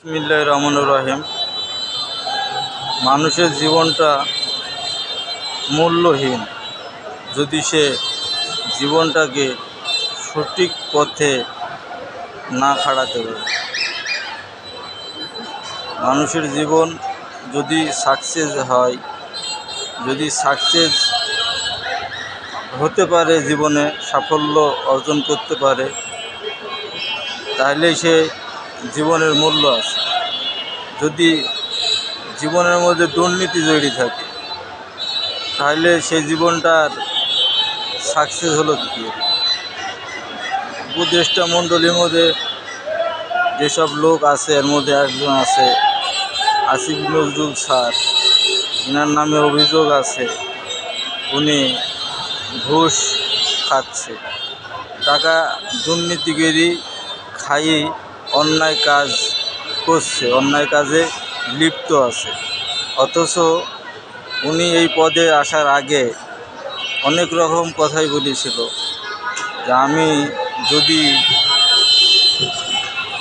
বিসমিল্লাহির রহমানির রহিম। মানুষের জীবনটা মূল্যহীন যদি সে জীবনটাকে সঠিক পথে না খাড়াতে পারে। মানুষের জীবন যদি সাকসেস হয়, যদি সাকসেস হতে পারে, জীবনে সাফল্য অর্জন করতে পারে, তাহলে সে জীবনের মূল্য আছে। যদি জীবনের মধ্যে দুর্নীতি জড়িত থাকে, তাহলে সেই জীবনটার সাকসেস হলো কী? উপদেষ্টা মণ্ডলীর মধ্যে যেসব লোক আছে, এর মধ্যে একজন আছে আসিফ নজরুল স্যার। এনার নামে অভিযোগ আছে উনি ঘুষ খাচ্ছে, টাকা দুর্নীতিগিরি খাইয়ে অন্যায় কাজ করছে, অন্যায় কাজে লিপ্ত আছে। অথচ উনি এই পদে আসার আগে অনেক রকম কথাই বলেছিল যে আমি যদি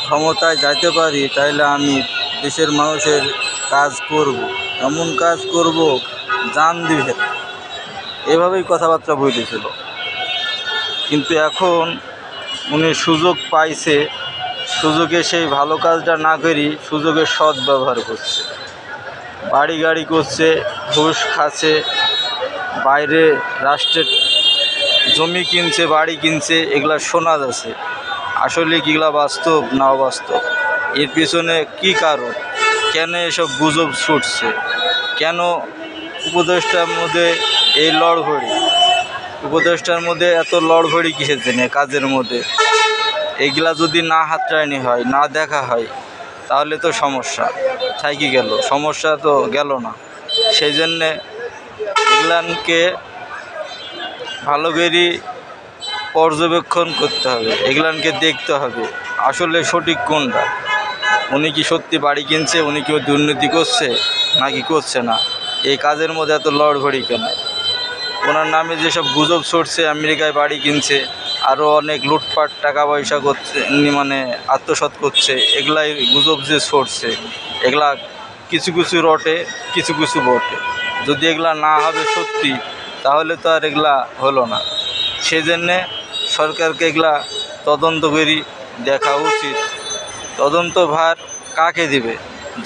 ক্ষমতায় যাইতে পারি তাহলে আমি দেশের মানুষের কাজ করব, এমন কাজ করব জান দিবে, এভাবেই কথাবার্তা বলেছিল। কিন্তু এখন উনি সুযোগ পাইছে, সুযোগে সেই ভালো কাজটা না করি সুযোগের সৎ ব্যবহার করছে, বাড়ি গাড়ি করছে, ঘুষ খাচ্ছে, বাইরে রাষ্ট্রের জমি কিনছে, বাড়ি কিনছে, এগুলা শোনা যাচ্ছে। আসলে কিগুলা বাস্তব না অবাস্তব? এর পিছনে কী কারণ? কেন এসব গুজব ছুটছে? কেন উপদেষ্টার মধ্যে এই লড়ঘড়ি? উপদেষ্টার মধ্যে এত লড়ঘড়ি কিসের জন্য? কাজের মধ্যে এগুলা যদি না হাতড়ানি হয়, না দেখা হয়, তাহলে তো সমস্যা থাকি গেল, সমস্যা তো গেল না। সেই জন্যে এগুলানকে ভালো করে পর্যবেক্ষণ করতে হবে, এগুলানকে দেখতে হবে আসলে সঠিক কোনটা। উনি কি সত্যি বাড়ি কিনছে, উনি কি দুর্নীতি করছে নাকি করছে না? এই কাজের মধ্যে এত লড়ঘড়ি কেন? ওনার নামে যেসব গুজব ছড়ছে, আমেরিকায় বাড়ি কিনছে, আরও অনেক লুটপাট টাকা পয়সা করছে, মানে আত্মসাৎ করছে, এগুলাই গুজব যে ছড়ছে, এগুলা কিছু কিছু রটে, কিছু কিছু বটে। যদি এগুলা না হবে সত্যি, তাহলে তো আর এগুলা হলো না। সেই জন্যে সরকারকে এগুলা তদন্ত করি দেখা উচিত। তদন্ত ভার কাকে দিবে?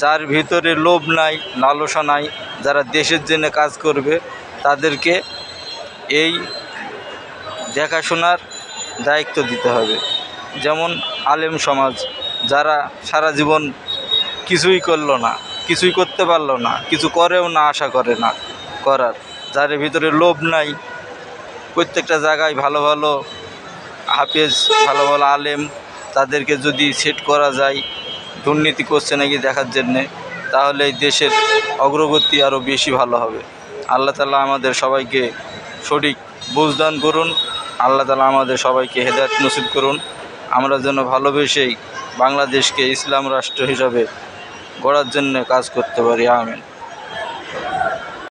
যার ভিতরে লোভ নাই, লালসা নাই, যারা দেশের জন্য কাজ করবে, তাদেরকে এই দেখাশোনার দায়িত্ব দিতে হবে। যেমন আলেম সমাজ, যারা সারা জীবন কিছুই করলো না, কিছুই করতে পারলো না, কিছু করেও না, আশা করে না করার, যার ভিতরে লোভ নাই, প্রত্যেকটা জায়গায় ভালো ভালো হাফেজ, ভালো ভালো আলেম, তাদেরকে যদি সেট করা যায় দুর্নীতি করছে নাকি দেখার জন্যে, তাহলে এই দেশের অগ্রগতি আরও বেশি ভালো হবে। আল্লাহ তাআলা আমাদের সবাইকে সঠিক বুঝদান করুন। আল্লাহ তাআলা আমাদের সবাইকে হেদায়েত নসিব করুন। আমরা যেন ভালোবেসেই বাংলাদেশকে ইসলাম রাষ্ট্র হিসাবে গড়ার জন্য কাজ করতে পারি। আমিন।